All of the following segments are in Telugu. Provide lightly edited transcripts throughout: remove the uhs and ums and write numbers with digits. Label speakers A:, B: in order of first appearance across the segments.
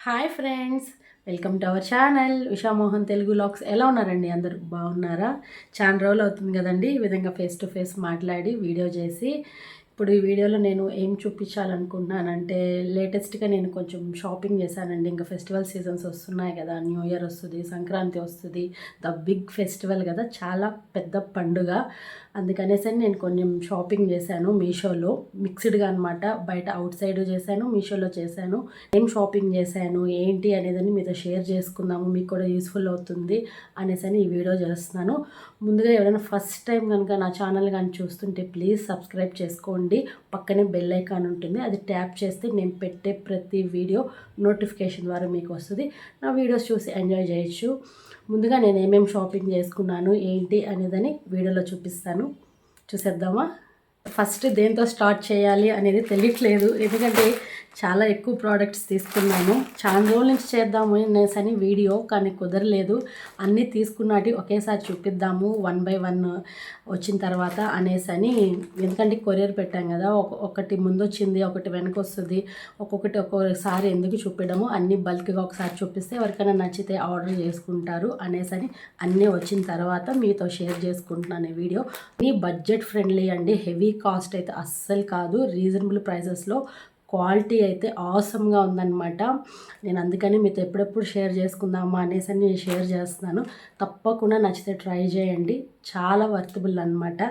A: Hi friends, welcome to our channel Usha Mohan Telugu vlogs. ఎలా ఉన్నారండి? అందరూ బాగున్నారా? చాలా రోజులు అవుతుంది కదండి ఈ విధంగా ఫేస్ టు ఫేస్ మాట్లాడి వీడియో చేసి. ఇప్పుడు ఈ వీడియోలో నేను ఏం చూపించాలనుకుంటున్నానంటే, లేటెస్ట్గా నేను కొంచెం షాపింగ్ చేశానండి. ఇంకా ఫెస్టివల్ సీజన్స్ వస్తున్నాయి కదా, న్యూ ఇయర్ వస్తుంది, సంక్రాంతి వస్తుంది, ద బిగ్ ఫెస్టివల్ కదా, చాలా పెద్ద పండుగ. అందుకనేసి నేను కొంచెం షాపింగ్ చేశాను మీషోలో, మిక్స్డ్గా అనమాట. బయట అవుట్ సైడ్ చేశాను, మీషోలో చేశాను. ఏం షాపింగ్ చేశాను ఏంటి అనేదని మీతో షేర్ చేసుకుందాము, మీకు కూడా యూస్ఫుల్ అవుతుంది అనేసి ఈ వీడియో చేస్తున్నాను. ముందుగా ఎవరైనా ఫస్ట్ టైం కనుక నా ఛానల్ కానీ చూస్తుంటే ప్లీజ్ సబ్స్క్రైబ్ చేసుకోండి. పక్కనే బెల్ ఐకాన్ ఉంటుంది, అది ట్యాప్ చేస్తే నేను పెట్టే ప్రతి వీడియో నోటిఫికేషన్ ద్వారా మీకు వస్తుంది. నా వీడియోస్ చూసి ఎంజాయ్ చేయొచ్చు. ముందుగా నేను ఏమేమి షాపింగ్ చేసుకున్నాను ఏంటి అనేదని వీడియోలో చూపిస్తాను. చూసేద్దామా? ఫస్ట్ దేంతో స్టార్ట్ చేయాలి అనేది తెలియట్లేదు, ఎందుకంటే చాలా ఎక్కువ ప్రోడక్ట్స్ తీసుకున్నాను. చాలా రోజుల నుంచి చేద్దాము అనేసి వీడియో, కానీ కుదరలేదు. అన్నీ తీసుకున్నట్టు ఒకేసారి చూపిద్దాము వన్ బై వన్ వచ్చిన తర్వాత అనేసి. ఎందుకంటే కొరియర్ పెట్టాం కదా, ఒకటి ముందు వచ్చింది, ఒకటి వెనక వస్తుంది, ఒక్కొక్కసారి ఎందుకు చూపించడము, అన్నీ బల్క్గా ఒకసారి చూపిస్తే ఎవరికైనా నచ్చితే ఆర్డర్ చేసుకుంటారు అనేసి అన్నీ వచ్చిన తర్వాత మీతో షేర్ చేసుకుంటున్నాను ఈ వీడియో. ఈ బడ్జెట్ ఫ్రెండ్లీ అండి, హెవీ కాస్ట్ అయితే అస్సలు కాదు, రీజనబుల్ ప్రైసెస్లో క్వాలిటీ అయితే ఆసమ్గా ఉందన్నమాట. నేను అందుకని మీతో ఎప్పుడెప్పుడు షేర్ చేసుకుందామా అనేసి నేను షేర్ చేస్తున్నాను. తప్పకుండా నచ్చితే ట్రై చేయండి, చాలా వర్తబుల్ అనమాట.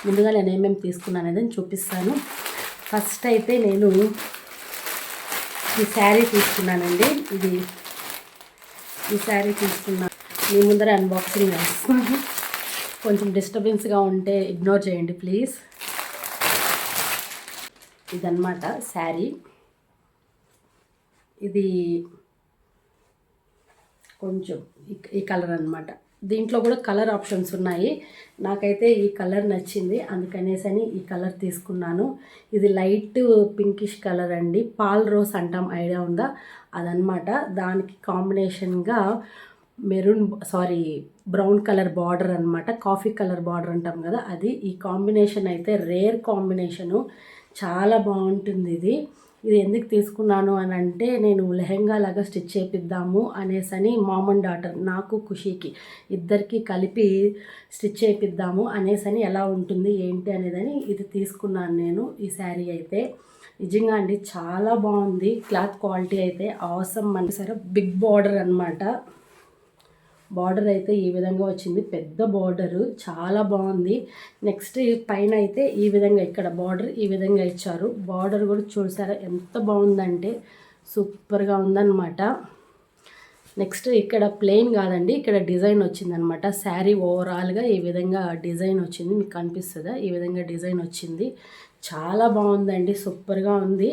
A: ముందుగా నేను ఏమేమి తీసుకున్నాను అనేది చూపిస్తాను. ఫస్ట్ అయితే నేను ఈ శారీ తీసుకున్నానండి. ఈ శారీ తీసుకున్నాను. మీ ముందర అన్బాక్సింగ్ చేస్తున్నాను. కొంచెం డిస్టర్బెన్స్గా ఉంటే ఇగ్నోర్ చేయండి ప్లీజ్. ఇదన్నమాట శారీ. ఇది కొంచెం ఈ కలర్ అన్నమాట. దీంట్లో కూడా కలర్ ఆప్షన్స్ ఉన్నాయి. నాకైతే ఈ కలర్ నచ్చింది, అందుకనేసని ఈ కలర్ తీసుకున్నాను. ఇది లైట్ పింకిష్ కలర్ అండి, పాల్ రోస్ అంటాం, ఐడియా ఉందా? అదనమాట. దానికి కాంబినేషన్గా బ్రౌన్ కలర్ బార్డర్ అనమాట, కాఫీ కలర్ బార్డర్ అంటాం కదా అది. ఈ కాంబినేషన్ అయితే రేర్ కాంబినేషను, చాలా బాగుంటుంది. ఇది ఎందుకు తీసుకున్నాను అని అంటే, నేను లెహెంగా లాగా స్టిచ్ చేపిద్దాము అనేసి మామ్ అండ్ డాటర్, నాకు ఖుషీకి ఇద్దరికి కలిపి స్టిచ్ చేపిద్దాము అనేసి ఎలా ఉంటుంది ఏంటి అనేదని ఇది తీసుకున్నాను నేను. ఈ శారీ అయితే నిజంగా అండి చాలా బాగుంది, క్లాత్ క్వాలిటీ అయితే ఆసమ్. సరే, బిగ్ బార్డర్ అనమాట. బార్డర్ అయితే ఈ విధంగా వచ్చింది, పెద్ద బార్డరు, చాలా బాగుంది. నెక్స్ట్ పైన అయితే ఈ విధంగా ఇక్కడ బార్డర్ ఈ విధంగా ఇచ్చారు. బార్డర్ కూడా చూసారా ఎంత బాగుందంటే సూపర్గా ఉందన్నమాట. నెక్స్ట్ ఇక్కడ ప్లెయిన్ కాదండి, ఇక్కడ డిజైన్ వచ్చిందనమాట. శారీ ఓవరాల్గా ఈ విధంగా డిజైన్ వచ్చింది, మీకు కనిపిస్తుందా? ఈ విధంగా డిజైన్ వచ్చింది, చాలా బాగుందండి, సూపర్గా ఉంది.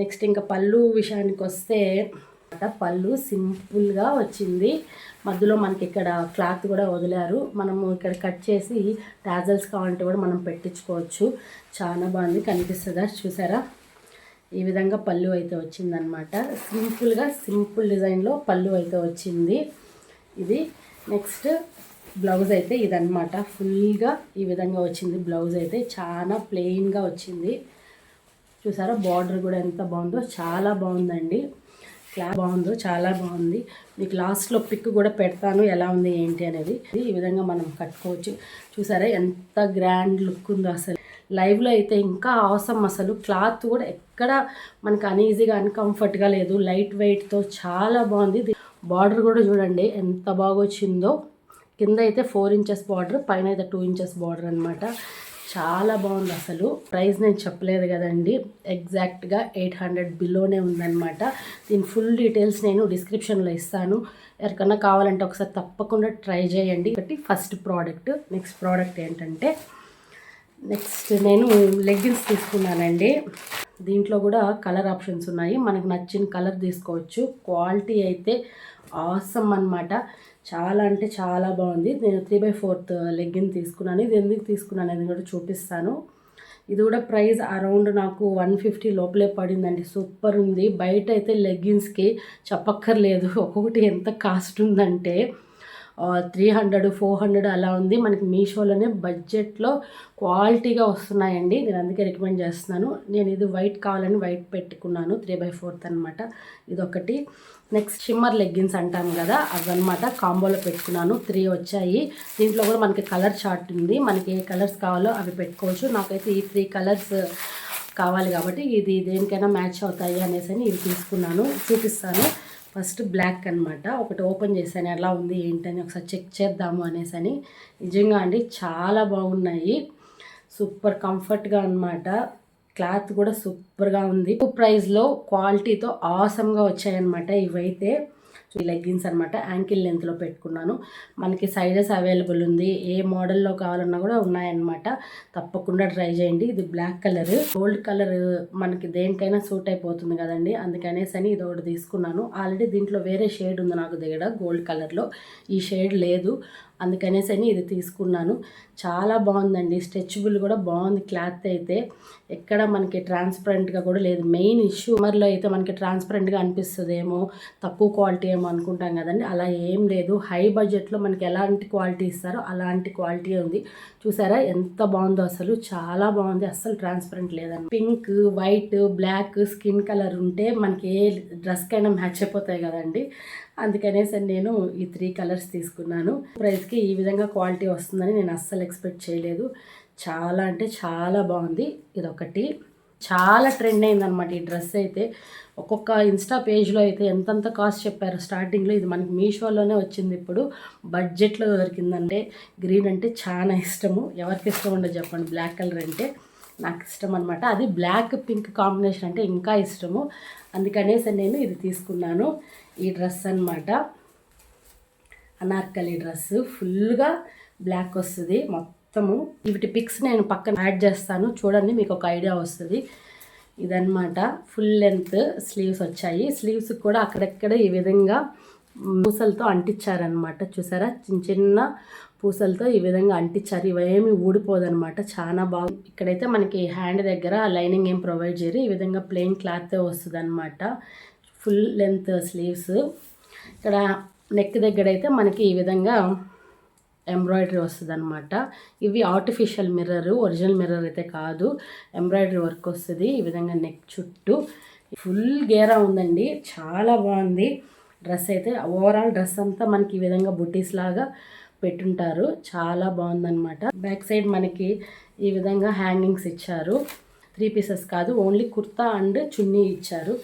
A: నెక్స్ట్ ఇంకా పళ్ళు విషయానికి వస్తే, పళ్ళు సింపుల్గా వచ్చింది. మధ్యలో మనకి ఇక్కడ క్లాత్ కూడా వదిలారు, మనము ఇక్కడ కట్ చేసి టాజల్స్ కావాలంటే కూడా మనం పెట్టించుకోవచ్చు. చాలా బాగుంది, కనిపిస్తుందా? చూసారా? ఈ విధంగా పళ్ళు అయితే వచ్చిందనమాట. సింపుల్ డిజైన్లో పళ్ళు అయితే వచ్చింది ఇది. నెక్స్ట్ బ్లౌజ్ అయితే ఇదనమాట, ఫుల్గా ఈ విధంగా వచ్చింది. బ్లౌజ్ అయితే చాలా ప్లెయిన్గా వచ్చింది. చూసారా బార్డర్ కూడా ఎంత బాగుందో, చాలా బాగుందండి. బాగుందో, చాలా బాగుంది. మీకు లాస్ట్లో పిక్ కూడా పెడతాను ఎలా ఉంది ఏంటి అనేది. ఈ విధంగా మనం కట్టుకోవచ్చు. చూసారా ఎంత గ్రాండ్ లుక్ ఉందో, అసలు లైవ్లో అయితే ఇంకా ఆసమ్. అసలు క్లాత్ కూడా ఎక్కడ మనకు అనీజీగా అన్కంఫర్ట్గా లేదు, లైట్ వెయిట్తో చాలా బాగుంది. బార్డర్ కూడా చూడండి ఎంత బాగా వచ్చిందో. కింద అయితే 4 ఇంచెస్ బార్డర్, పైన అయితే 2 ఇంచెస్ బార్డర్ అనమాట. చాలా బాగుంది అసలు. ప్రైస్ నేను చెప్పలేదు కదండి, ఎగ్జాక్ట్గా 800 బిలోనే ఉందన్నమాట. దీని ఫుల్ డీటెయిల్స్ నేను డిస్క్రిప్షన్లో ఇస్తాను, ఎవరికన్నా కావాలంటే ఒకసారి తప్పకుండా ట్రై చేయండి. ఒకటి ఫస్ట్ ప్రోడక్ట్. నెక్స్ట్ ప్రోడక్ట్ ఏంటంటే, నెక్స్ట్ నేను లెగ్గిన్స్ తీసుకున్నానండి. దీంట్లో కూడా కలర్ ఆప్షన్స్ ఉన్నాయి, మనకు నచ్చిన కలర్ తీసుకోవచ్చు. క్వాలిటీ అయితే ఆసమ్ అన్నమాట, చాలా అంటే చాలా బాగుంది. నేను 3/4 లెగ్గిన్ తీసుకున్నాను. ఇది ఎందుకు తీసుకున్నాను అనేది కూడా చూపిస్తాను. ఇది కూడా ప్రైస్ అరౌండ్ నాకు 150 లోపలే పడిందండి, సూపర్ ఉంది. బయట అయితే లెగ్గిన్స్కి చెప్పక్కర్లేదు, ఒక్కొక్కటి ఎంత కాస్ట్ ఉందంటే 300-400 అలా ఉంది. మనకి మీషోలోనే బడ్జెట్లో క్వాలిటీగా వస్తున్నాయండి. నేను అందుకే రికమెండ్ చేస్తున్నాను. నేను ఇది వైట్ కావాలని వైట్ పెట్టుకున్నాను, 3/4 అనమాట. ఇదొకటి. నెక్స్ట్ షిమ్మర్ లెగ్గిన్స్ అంటాం కదా, అవన్నమాట కాంబోలో పెట్టుకున్నాను. 3 వచ్చాయి. దీంట్లో కూడా మనకి కలర్ చార్ట్ ఉంది, మనకి ఏ కలర్స్ కావాలో అవి పెట్టుకోవచ్చు. నాకైతే ఈ 3 కలర్స్ కావాలి కాబట్టి ఇది దేనికైనా మ్యాచ్ అవుతాయి అనేసి ఇవి తీసుకున్నాను. చూపిస్తాను. ఫస్ట్ బ్లాక్ అనమాట. ఒకటి ఓపెన్ చేశాను, ఎలా ఉంది ఏంటని ఒకసారి చెక్ చేద్దాము అనేసి. నిజంగా అండి చాలా బాగున్నాయి, సూపర్ కంఫర్ట్గా అనమాట. క్లాత్ కూడా సూపర్గా ఉంది. ప్రైస్లో క్వాలిటీతో ఆసమ్గా వచ్చాయన్నమాట ఇవైతే. ఈ లెగ్గిన్స్ అనమాట, యాంకిల్ లెంత్లో పెట్టుకున్నాను. మనకి సైజెస్ అవైలబుల్ ఉంది, ఏ మోడల్లో కావాలన్నా కూడా ఉన్నాయన్నమాట. తప్పకుండా ట్రై చేయండి. ఇది బ్లాక్ కలర్, గోల్డ్ కలర్ మనకి దేనికైనా సూట్ అయిపోతుంది కదండి, అందుకనేసి ఇది ఒకటి తీసుకున్నాను. ఆల్రెడీ దీంట్లో వేరే షేడ్ ఉంది నాకు దగ్గర గోల్డ్ కలర్లో, ఈ షేడ్ లేదు, అందుకనేసి ఇది తీసుకున్నాను. చాలా బాగుందండి, స్ట్రెచబుల్ కూడా బాగుంది. క్లాత్ అయితే ఎక్కడ మనకి ట్రాన్స్పరెంట్గా కూడా లేదు. మెయిన్ ఇష్యూ మర్లో అయితే మనకి ట్రాన్స్పరెంట్గా అనిపిస్తుందేమో, తక్కువ క్వాలిటీ ఏమో అనుకుంటాం కదండి, అలా ఏం లేదు. హై బడ్జెట్లో మనకి ఎలాంటి క్వాలిటీ ఇస్తారో అలాంటి క్వాలిటీ ఉంది. చూసారా ఎంత బాగుందో, అసలు చాలా బాగుంది, అస్సలు ట్రాన్స్పరెంట్ లేదండి. Pink, white, black skin colour ఉంటే మనకి ఏ డ్రెస్కైనా మ్యాచ్ అయిపోతాయి కదండి, అందుకనేసి నేను ఈ 3 కలర్స్ తీసుకున్నాను. ప్రైస్కి ఈ విధంగా క్వాలిటీ వస్తుందని నేను అస్సలు ఎక్స్పెక్ట్ చేయలేదు. చాలా అంటే చాలా బాగుంది. ఇదొకటి. చాలా ట్రెండ్ అయిందనమాట ఈ డ్రెస్ అయితే. ఒక్కొక్క ఇన్స్టా పేజ్లో అయితే ఎంతంత కాస్ట్ చెప్పారు స్టార్టింగ్లో. ఇది మనకి మీషోలోనే వచ్చింది, ఇప్పుడు బడ్జెట్లో దొరికిందంటే. గ్రీన్ అంటే చాలా ఇష్టము, ఎవరికి ఇష్టం ఉండదు చెప్పండి. బ్లాక్ కలర్ అంటే నాకు ఇష్టం అనమాట. అది బ్లాక్ పింక్ కాంబినేషన్ అంటే ఇంకా ఇష్టము, అందుకనేసి నేను ఇది తీసుకున్నాను. ఈ డ్రెస్ అనమాట, అనార్కలి డ్రెస్, ఫుల్గా బ్లాక్ వస్తుంది మొత్తము. వీటి పిక్స్ నేను పక్కన యాడ్ చేస్తాను, చూడండి, మీకు ఒక ఐడియా వస్తుంది. ఇదన్నమాట ఫుల్ లెంత్ స్లీవ్స్ వచ్చాయి. స్లీవ్స్ కూడా అక్కడెక్కడ ఈ విధంగా పూసలతో అంటించారనమాట. చూసారా, చిన్న చిన్న పూసలతో ఈ విధంగా అంటించారు. ఇవేమి ఊడిపోదనమాట, చాలా బాగుంది. ఇక్కడైతే మనకి హ్యాండ్ దగ్గర లైనింగ్ ఏం ప్రొవైడ్ చేయరు, ఈ విధంగా ప్లెయిన్ క్లాత్ వస్తుంది అనమాట. Full length sleeves. ఇక్కడ నెక్ దగ్గర అయితే మనకి ఈ విధంగా ఎంబ్రాయిడరీ వస్తుంది అనమాట. ఇవి ఆర్టిఫిషియల్ మిర్రర్, ఒరిజినల్ మిర్రర్ అయితే కాదు, ఎంబ్రాయిడరీ వర్క్ వస్తుంది ఈ విధంగా నెక్ చుట్టూ. ఫుల్ గేరా ఉందండి, చాలా బాగుంది డ్రెస్ అయితే. ఓవరాల్ డ్రెస్ అంతా మనకి ఈ విధంగా బుటీస్ లాగా పెట్టుంటారు, చాలా బాగుందన్నమాట. బ్యాక్ సైడ్ మనకి ఈ విధంగా హ్యాంగింగ్స్ ఇచ్చారు. 3 పీసెస్ కాదు, ఓన్లీ కుర్తా అండ్ చున్నీ ఇచ్చారు.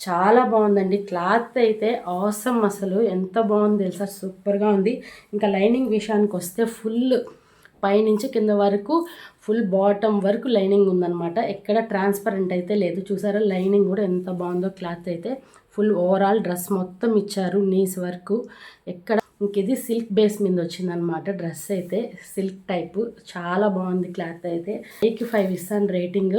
A: చాలా బాగుందండి, క్లాత్ అయితే ఆసమ్, అసలు ఎంత బాగుంది తెలుసా, సూపర్గా ఉంది. ఇంకా లైనింగ్ విషయానికి వస్తే ఫుల్ పైనుంచి కింద వరకు ఫుల్ బాటమ్ వరకు లైనింగ్ ఉందన్నమాట. ఎక్కడ ట్రాన్స్పరెంట్ అయితే లేదు. చూసారా లైనింగ్ కూడా ఎంత బాగుందో. క్లాత్ అయితే ఫుల్ ఓవరాల్ డ్రెస్ మొత్తం ఇచ్చారు, నీస్ వరకు. ఎక్కడ ఇంక ఇది సిల్క్ బేస్ మీద వచ్చిందనమాట డ్రెస్ అయితే, సిల్క్ టైపు. చాలా బాగుంది క్లాత్ అయితే. 5కి 5 ఇస్తాను రేటింగ్,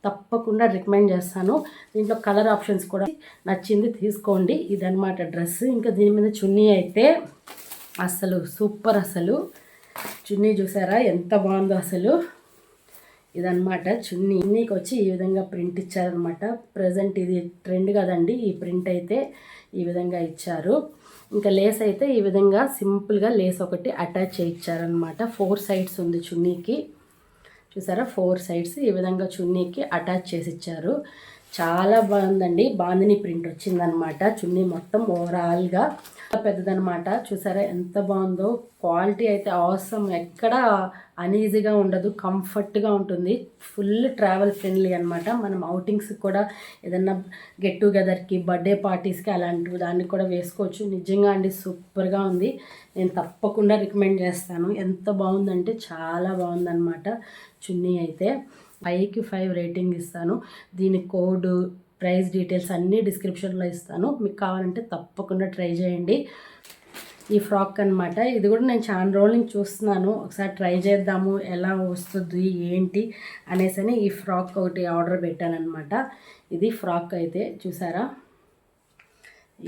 A: తప్పకుండా రికమెండ్ చేస్తాను. దీంట్లో కలర్ ఆప్షన్స్ కూడా నచ్చింది తీసుకోండి. ఇదనమాట డ్రెస్. ఇంకా దీని మీద చున్నీ అయితే అసలు సూపర్, అసలు చున్నీ చూసారా ఎంత బాగుందో అసలు. ఇదనమాట చున్నీకి వచ్చి ఈ విధంగా ప్రింట్ ఇచ్చారనమాట. ప్రజెంట్ ఇది ట్రెండ్ కదండి, ఈ ప్రింట్ అయితే ఈ విధంగా ఇచ్చారు. ఇంకా లేస్ అయితే ఈ విధంగా సింపుల్గా లేస్ ఒకటి అటాచ్ చేయించారనమాట. 4 సైడ్స్ ఉంది చున్నీకి, చూసారా 4 సైడ్స్ ఈ విధంగా చున్నీకి అటాచ్ చేసి ఇచ్చారు. చాలా బాగుందండి, బాందిని ప్రింట్ వచ్చిందనమాట చున్నీ మొత్తం ఓవరాల్గా. పెద్దదనమాట, చూసారా ఎంత బాగుందో. క్వాలిటీ అయితే అవసరం, ఎక్కడ అనీజీగా ఉండదు, కంఫర్ట్గా ఉంటుంది. ఫుల్ ట్రావెల్ ఫ్రెండ్లీ అనమాట. మనం అవుటింగ్స్కి కూడా, ఏదన్నా గెట్ టుగెదర్కి, బర్త్డే పార్టీస్కి అలాంటివి దాన్ని కూడా వేసుకోవచ్చు. నిజంగా అండి సూపర్గా ఉంది, నేను తప్పకుండా రికమెండ్ చేస్తాను. ఎంత బాగుందంటే చాలా బాగుందన్నమాట చున్నీ అయితే. 5కి 5 రేటింగ్ ఇస్తాను. దీని కోడ్, ప్రైస్ డీటెయిల్స్ అన్నీ డిస్క్రిప్షన్లో ఇస్తాను, మీకు కావాలంటే తప్పకుండా ట్రై చేయండి. ఈ ఫ్రాక్ అనమాట, ఇది కూడా నేను చాలా రోజుల నుంచి చూస్తున్నాను, ఒకసారి ట్రై చేద్దాము ఎలా వస్తుంది ఏంటి అనేసి ఈ ఫ్రాక్ ఒకటి ఆర్డర్ పెట్టానమాట. ఇది ఫ్రాక్ అయితే చూసారా,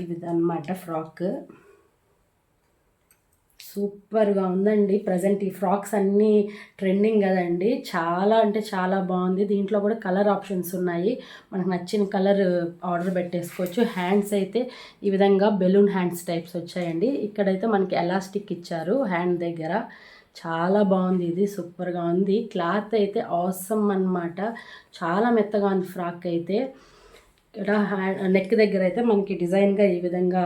A: ఇది అనమాట ఫ్రాక్. సూపర్గా ఉందండి. ప్రజెంట్ ఈ ఫ్రాక్స్ అన్నీ ట్రెండింగ్ కదండి. చాలా అంటే చాలా బాగుంది. దీంట్లో కూడా కలర్ ఆప్షన్స్ ఉన్నాయి. మనకు నచ్చిన కలర్ ఆర్డర్ పెట్టేసుకోవచ్చు. హ్యాండ్స్ అయితే ఈ విధంగా బెలూన్ హ్యాండ్స్ టైప్స్ వచ్చాయండి. ఇక్కడైతే మనకి ఎలాస్టిక్ ఇచ్చారు హ్యాండ్ దగ్గర. చాలా బాగుంది. ఇది సూపర్గా ఉంది. క్లాత్ అయితే ఆసమ్ అన్నమాట. చాలా మెత్తగా ఉంది ఫ్రాక్ అయితే. ఇక్కడ నెక్ దగ్గర అయితే మనకి డిజైన్గా ఈ విధంగా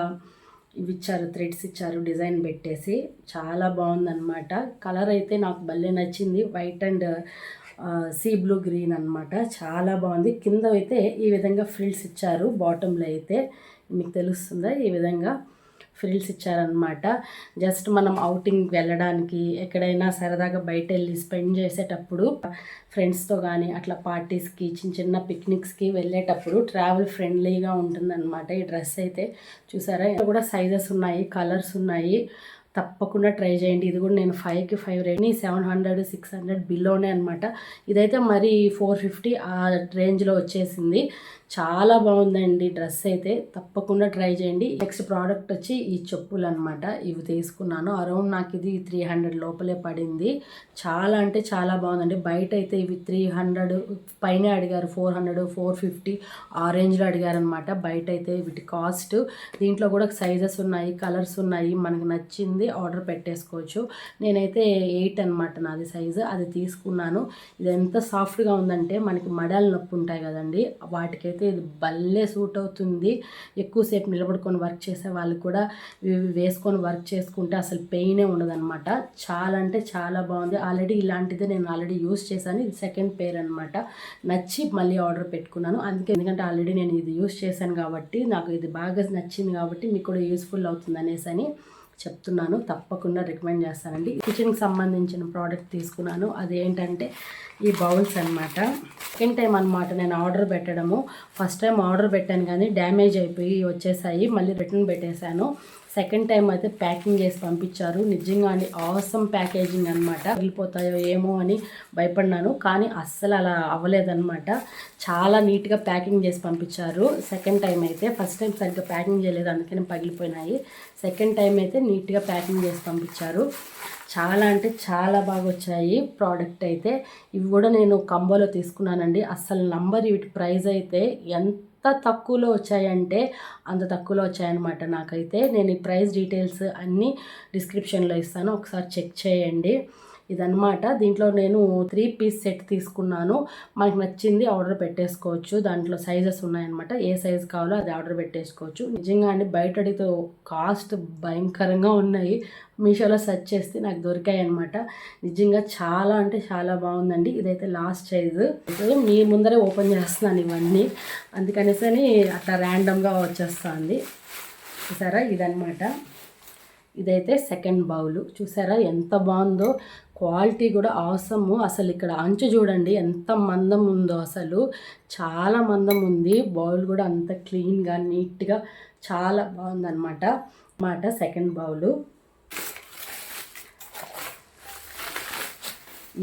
A: ఇవి ఇచ్చారు, థ్రెడ్స్ ఇచ్చారు డిజైన్ పెట్టేసి. చాలా బాగుందన్నమాట. కలర్ అయితే నాకు భలే నచ్చింది. White and sea blue green అనమాట. చాలా బాగుంది. కింద అయితే ఈ విధంగా ఫ్రిల్స్ ఇచ్చారు. బాటంలో అయితే మీకు తెలుస్తుందా, ఈ విధంగా ఫ్రిల్స్ ఇచ్చారనమాట. జస్ట్ మనం అవుటింగ్ వెళ్ళడానికి, ఎక్కడైనా సరదాగా బయట వెళ్ళి స్పెండ్ చేసేటప్పుడు ఫ్రెండ్స్తో కానీ అట్లా పార్టీస్కి, చిన్న చిన్న పిక్నిక్స్కి వెళ్ళేటప్పుడు ట్రావెల్ ఫ్రెండ్లీగా ఉంటుందన్నమాట ఈ డ్రెస్ అయితే. చూసారా, ఇక్కడ కూడా సైజెస్ ఉన్నాయి, కలర్స్ ఉన్నాయి. తప్పకుండా ట్రై చేయండి. ఇది కూడా నేను 5కి 5 రేట్ని 700 600 బిలోనే అనమాట. ఇదైతే మరి 450 ఆ రేంజ్లో వచ్చేసింది. చాలా బాగుందండి డ్రెస్ అయితే. తప్పకుండా ట్రై చేయండి. నెక్స్ట్ ప్రోడక్ట్ వచ్చి ఈ చెప్పులు అనమాట. ఇవి తీసుకున్నాను. అరౌండ్ నాకు ఇది 300 లోపలే పడింది. చాలా అంటే చాలా బాగుందండి. బయట అయితే ఇవి 300 పైన అడిగారు. 400 450 ఆ రేంజ్లో అడిగారనమాట బయట అయితే వీటి కాస్ట్. దీంట్లో కూడా సైజెస్ ఉన్నాయి, కలర్స్ ఉన్నాయి. మనకు నచ్చింది ఆర్డర్ పెట్టేసుకోవచ్చు. నేనైతే 8 అనమాట నాది సైజు. అది తీసుకున్నాను. ఇది ఎంత సాఫ్ట్గా ఉందంటే మనకి మడాలు నొప్పి ఉంటాయి కదండి, వాటికైతే ఇది భలే సూట్ అవుతుంది. ఎక్కువసేపు నిలబడుకొని వర్క్ చేసే వాళ్ళు కూడా వేసుకొని వర్క్ చేసుకుంటే అసలు పెయినే ఉండదన్నమాట. చాలా అంటే చాలా బాగుంది. ఆల్రెడీ ఇలాంటిది నేను ఆల్రెడీ యూస్ చేశాను. ఇది సెకండ్ పేర్ అనమాట. నచ్చి మళ్ళీ ఆర్డర్ పెట్టుకున్నాను. ఎందుకంటే ఆల్రెడీ నేను ఇది యూస్ చేశాను కాబట్టి, నాకు ఇది బాగా నచ్చింది కాబట్టి మీకు కూడా యూస్ఫుల్ అవుతుంది అనేసి అని చెప్తున్నాను. తప్పకుండా రికమెండ్ చేస్తానండి. కిచెన్కి సంబంధించిన ప్రోడక్ట్ తీసుకున్నాను. అదేంటంటే ఈ బౌల్స్ అనమాట. సెకండ్ టైం అనమాట నేను ఆర్డర్ పెట్టడము. ఫస్ట్ టైం ఆర్డర్ పెట్టాను కానీ డ్యామేజ్ అయిపోయి వచ్చేసాయి. మళ్ళీ రిటర్న్ పెట్టేశాను. సెకండ్ టైం అయితే ప్యాకింగ్ చేసి పంపించారు. నిజంగా అండి ఆసమ్ ప్యాకేజింగ్ అనమాట. వెళ్ళిపోతాయో ఏమో అని భయపడినాను, కానీ అస్సలు అలా అవ్వలేదన్నమాట. చాలా నీట్గా ప్యాకింగ్ చేసి పంపించారు సెకండ్ టైం అయితే. ఫస్ట్ టైం సరిగ్గా ప్యాకింగ్ చేయలేదు, అందుకని పగిలిపోయినాయి. సెకండ్ టైం అయితే నీట్గా ప్యాకింగ్ చేసి పంపించారు. చాలా అంటే చాలా బాగా వచ్చాయి ప్రోడక్ట్ అయితే. ఇవి కూడా నేను కంబోలో తీసుకున్నానండి. అస్సలు నంబర్ వీటి ప్రైస్ అయితే ఎంత తక్కువలో వచ్చాయంటే అంత తక్కువలో వచ్చాయన్నమాట. నాకైతే నేను ఈ ప్రైస్ డీటెయిల్స్ అన్నీ డిస్క్రిప్షన్లో ఇస్తాను, ఒకసారి చెక్ చేయండి. ఇదన్నమాట. దీంట్లో నేను 3 పీస్ సెట్ తీసుకున్నాను. మనకు నచ్చింది ఆర్డర్ పెట్టేసుకోవచ్చు. దాంట్లో సైజెస్ ఉన్నాయన్నమాట. ఏ సైజ్ కావాలో అది ఆర్డర్ పెట్టేసుకోవచ్చు. నిజంగా అండి బయట అడిగితే కాస్ట్ భయంకరంగా ఉన్నాయి. మీషోలో సెర్చ్ చేస్తే నాకు దొరికాయి అనమాట. నిజంగా చాలా అంటే చాలా బాగుందండి. ఇదైతే లాస్ట్ సైజు. మీ ముందరే ఓపెన్ చేస్తున్నాను ఇవన్నీ, అందుకనేసి అట్లా ర్యాండమ్గా వచ్చేస్తుంది. చూసారా, ఇదన్నమాట. ఇదైతే సెకండ్ బౌల్. చూసారా ఎంత బాగుందో, క్వాలిటీ కూడా ఆసము. అసలు ఇక్కడ అంచు చూడండి ఎంత మందం ఉందో, అసలు చాలా మందం ఉంది. బౌల్ కూడా అంత క్లీన్గా నీట్గా చాలా బాగుందన్నమాట. Second bowl.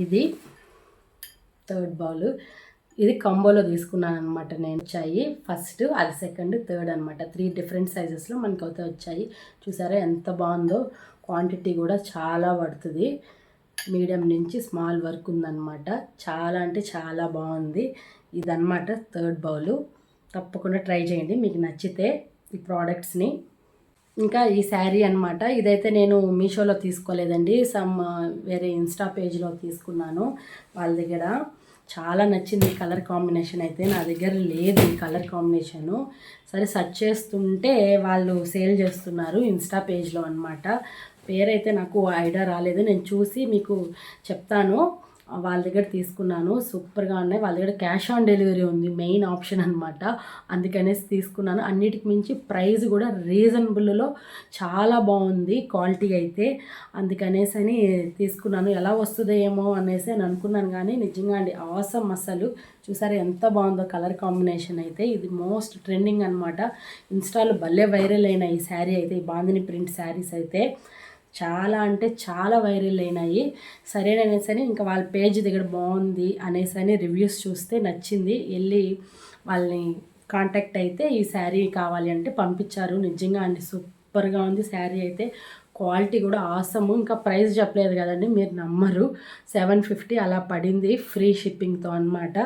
A: ఇది థర్డ్ బౌల్. ఇది కంబోలో తీసుకున్నాను అనమాట నేను. వచ్చాయి ఫస్ట్, అది సెకండ్, థర్డ్ అనమాట. 3 డిఫరెంట్ సైజెస్లో మనకి అయితే వచ్చాయి. చూసారా ఎంత బాగుందో. క్వాంటిటీ కూడా చాలా పడుతుంది. మీడియం నుంచి స్మాల్ వరకు ఉందన్నమాట. చాలా అంటే చాలా బాగుంది. ఇదన్నమాట థర్డ్ బౌలు. తప్పకుండా ట్రై చేయండి మీకు నచ్చితే ఈ ప్రోడక్ట్స్ని. ఇంకా ఈ శారీ అనమాట. ఇదైతే నేను మీషోలో తీసుకోలేదండి, వేరే ఇన్స్టా పేజ్లో తీసుకున్నాను వాళ్ళ దగ్గర. చాలా నచ్చింది ఈ కలర్ కాంబినేషన్ అయితే. నా దగ్గర లేదు ఈ కలర్ కాంబినేషను. సరే సెర్చ్ చేస్తుంటే వాళ్ళు సేల్ చేస్తున్నారు ఇన్స్టా పేజ్లో అనమాట. పేరైతే నాకు ఐడియా రాలేదు, నేను చూసి మీకు చెప్తాను. వాళ్ళ దగ్గర తీసుకున్నాను. సూపర్గా ఉన్నాయి. వాళ్ళ దగ్గర క్యాష్ ఆన్ డెలివరీ ఉంది, మెయిన్ ఆప్షన్ అనమాట. అందుకనేసి తీసుకున్నాను. అన్నిటికి మించి ప్రైస్ కూడా రీజనబుల్లో చాలా బాగుంది క్వాలిటీ అయితే. అందుకనేసి అని తీసుకున్నాను. ఎలా వస్తుందో ఏమో అనేసి అని అనుకున్నాను, కానీ నిజంగా అండి ఆసమ్. అసలు చూసారా ఎంత బాగుందో కలర్ కాంబినేషన్ అయితే. ఇది మోస్ట్ ట్రెండింగ్ అనమాట. ఇన్స్టాలో భలే వైరల్ అయిన ఈ శారీ అయితే, ఈ బాందిని ప్రింట్ శారీస్ అయితే చాలా అంటే చాలా వైరల్ అయినాయి. సరేననేసి ఇంకా వాళ్ళ పేజ్ దగ్గర బాగుంది అనేసి రివ్యూస్ చూస్తే నచ్చింది. వెళ్ళి వాళ్ళని కాంటాక్ట్ అయితే ఈ శారీ కావాలి అంటే పంపించారు. నిజంగా అండి సూపర్గా ఉంది శారీ అయితే. క్వాలిటీ కూడా ఆసము. ఇంకా ప్రైస్ చెప్పలేదు కదండి, మీరు నమ్మరు. 750 అలా పడింది ఫ్రీ షిప్పింగ్తో అనమాట.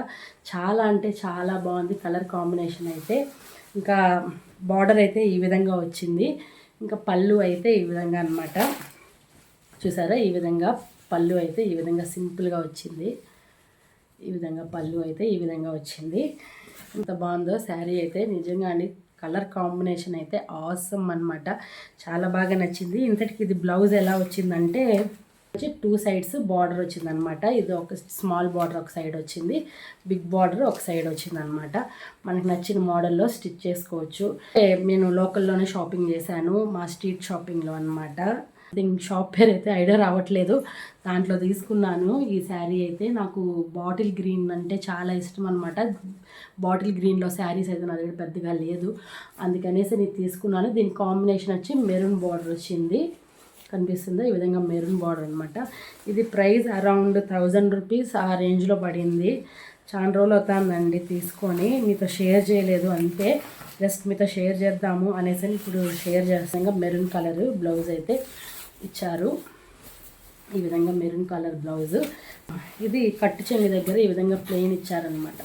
A: చాలా అంటే చాలా బాగుంది కలర్ కాంబినేషన్ అయితే. ఇంకా బార్డర్ అయితే ఈ విధంగా వచ్చింది. ఇంకా పళ్ళు అయితే ఈ విధంగా అనమాట. చూసారా, ఈ విధంగా పళ్ళు అయితే ఈ విధంగా సింపుల్గా వచ్చింది. ఈ విధంగా పళ్ళు అయితే ఈ విధంగా వచ్చింది. ఎంత బాగుందో శారీ అయితే నిజంగా అండి. కలర్ కాంబినేషన్ అయితే ఆసమ్ అనమాట. చాలా బాగా నచ్చింది. ఇంతటికి ఇది బ్లౌజ్ ఎలా వచ్చిందంటే 2 సైడ్స్ బార్డర్ వచ్చిందనమాట. ఇది ఒక స్మాల్ బార్డర్ ఒక సైడ్ వచ్చింది, బిగ్ బార్డర్ ఒక సైడ్ వచ్చిందనమాట. మనకు నచ్చిన మోడల్లో స్టిచ్ చేసుకోవచ్చు. నేను లోకల్లోనే షాపింగ్ చేశాను, మా స్ట్రీట్ షాపింగ్లో అనమాట. షాప్ పేరు అయితే ఐడియా రావట్లేదు, దాంట్లో తీసుకున్నాను ఈ శారీ అయితే. నాకు బాటిల్ గ్రీన్ అంటే చాలా ఇష్టం అనమాట. బాటిల్ గ్రీన్లో శారీస్ అయితే నా దగ్గర పెద్దగా లేదు, అందుకనేసి నేను తీసుకున్నాను. దీని కాంబినేషన్ వచ్చి మెరూన్ బార్డర్ వచ్చింది, కనిపిస్తుందా, ఈ విధంగా మెరూన్ బార్డర్ అనమాట. ఇది ప్రైస్ అరౌండ్ 1000 రూపీస్ ఆ రేంజ్లో పడింది. చాలా రోజులు అవుతుందండి తీసుకొని, మీతో షేర్ చేయలేదు అంతే. జస్ట్ మీతో షేర్ చేద్దాము అనేసి ఇప్పుడు షేర్ చేస్తాం. మెరూన్ కలర్ బ్లౌజ్ అయితే ఇచ్చారు, ఈ విధంగా మెరూన్ కలర్ బ్లౌజ్. ఇది కట్టు చెంగు దగ్గర ఈ విధంగా ప్లెయిన్ ఇచ్చారనమాట.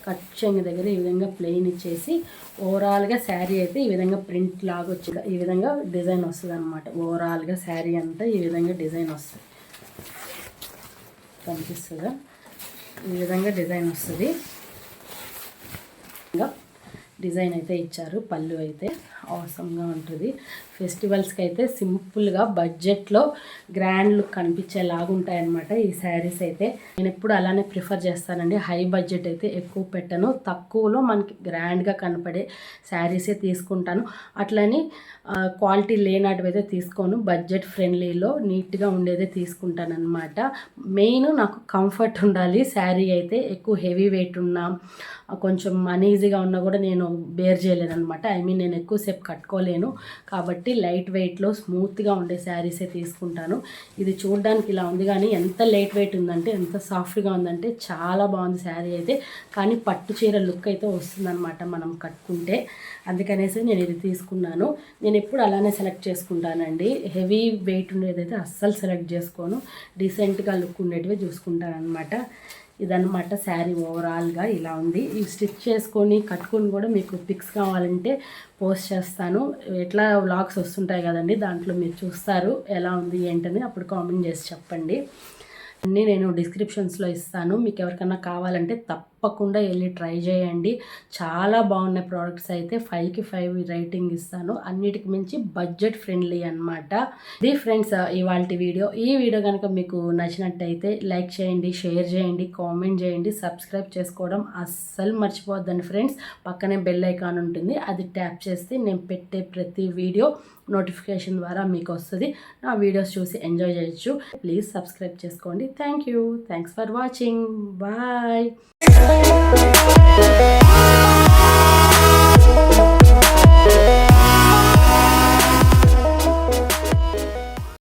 A: కట్ చెంగు దగ్గర ఈ విధంగా ప్లెయిన్ ఇచ్చేసి ఓవరాల్గా శారీ అయితే ఈ విధంగా ప్రింట్ లాగా వచ్చి ఈ విధంగా డిజైన్ వస్తుంది అనమాట. ఓవరాల్గా శారీ అంతా ఈ విధంగా డిజైన్ వస్తుంది, కనిపిస్తుందా, ఈ విధంగా డిజైన్ వస్తుంది. ఇంకా డిజైన్ అయితే ఇచ్చారు. పళ్ళు అయితే అవసరంగా ఉంటుంది. ఫెస్టివల్స్కి అయితే సింపుల్గా బడ్జెట్లో గ్రాండ్ లుక్ కనిపించేలాగా ఉంటాయన్నమాట ఈ శారీస్ అయితే. నేను ఎప్పుడు అలానే ప్రిఫర్ చేస్తానండి. హై బడ్జెట్ అయితే ఎక్కువ పెట్టను, తక్కువలో మనకి గ్రాండ్గా కనపడే శారీసే తీసుకుంటాను. అట్లని క్వాలిటీ లేనటివి అయితే తీసుకోను, బడ్జెట్ ఫ్రెండ్లీలో నీట్గా ఉండేదే తీసుకుంటాను అనమాట. మెయిన్ నాకు కంఫర్ట్ ఉండాలి. శారీ అయితే ఎక్కువ హెవీ వెయిట్ ఉన్నా, కొంచెం అనీజీగా ఉన్నా కూడా నేను బేర్ చేయలేను అనమాట. నేను ఎక్కువసేపు కట్టుకోలేను కాబట్టి లైట్ వెయిట్లో స్మూత్గా ఉండే శారీసే తీసుకుంటాను. ఇది చూడడానికి ఇలా ఉంది కానీ ఎంత లైట్ వెయిట్ ఉందంటే, ఎంత సాఫ్ట్గా ఉందంటే చాలా బాగుంది శారీ అయితే. కానీ పట్టు చీర లుక్ అయితే వస్తుందన్నమాట మనం కట్టుకుంటే, అందుకనేసి నేను ఇది తీసుకున్నాను. నేను ఎప్పుడు అలానే సెలెక్ట్ చేసుకుంటానండి. హెవీ వెయిట్ ఉండేదైతే అస్సలు సెలెక్ట్ చేసుకోను, డీసెంట్గా లుక్ ఉండేటివే చూసుకుంటాను అనమాట. ఇదన్నమాట శారీ ఓవరాల్గా ఇలా ఉంది. ఇవి స్టిచ్ చేసుకొని కట్టుకొని కూడా మీకు పిక్స్ కావాలంటే పోస్ట్ చేస్తాను. ఎట్లా వ్లాగ్స్ వస్తుంటాయి కదండి, దాంట్లో మీరు చూస్తారు ఎలా ఉంది ఏంటని, అప్పుడు కామెంట్ చేసి చెప్పండి. అన్నీ నేను డిస్క్రిప్షన్స్లో ఇస్తాను. మీకు ఎవరికైనా కావాలంటే తప్పకుండా వెళ్ళి ట్రై చేయండి. చాలా బాగున్నాయి ప్రోడక్ట్స్ అయితే. 5కి 5 రేటింగ్ ఇస్తాను. అన్నిటికి మించి బడ్జెట్ ఫ్రెండ్లీ అనమాట. ఇది ఫ్రెండ్స్ ఇవాళ వీడియో. ఈ వీడియో కనుక మీకు నచ్చినట్టయితే లైక్ చేయండి, షేర్ చేయండి, కామెంట్ చేయండి, సబ్స్క్రైబ్ చేసుకోవడం అస్సలు మర్చిపోవద్దండి ఫ్రెండ్స్. పక్కనే బెల్ ఐకాన్ ఉంటుంది, అది ట్యాప్ చేస్తే నేను పెట్టే ప్రతి వీడియో నోటిఫికేషన్ ద్వారా మీకు వస్తుంది. నా వీడియోస్ చూసి ఎంజాయ్ చేయొచ్చు. ప్లీజ్ సబ్స్క్రైబ్ చేసుకోండి. Thanks for watching. బాయ్.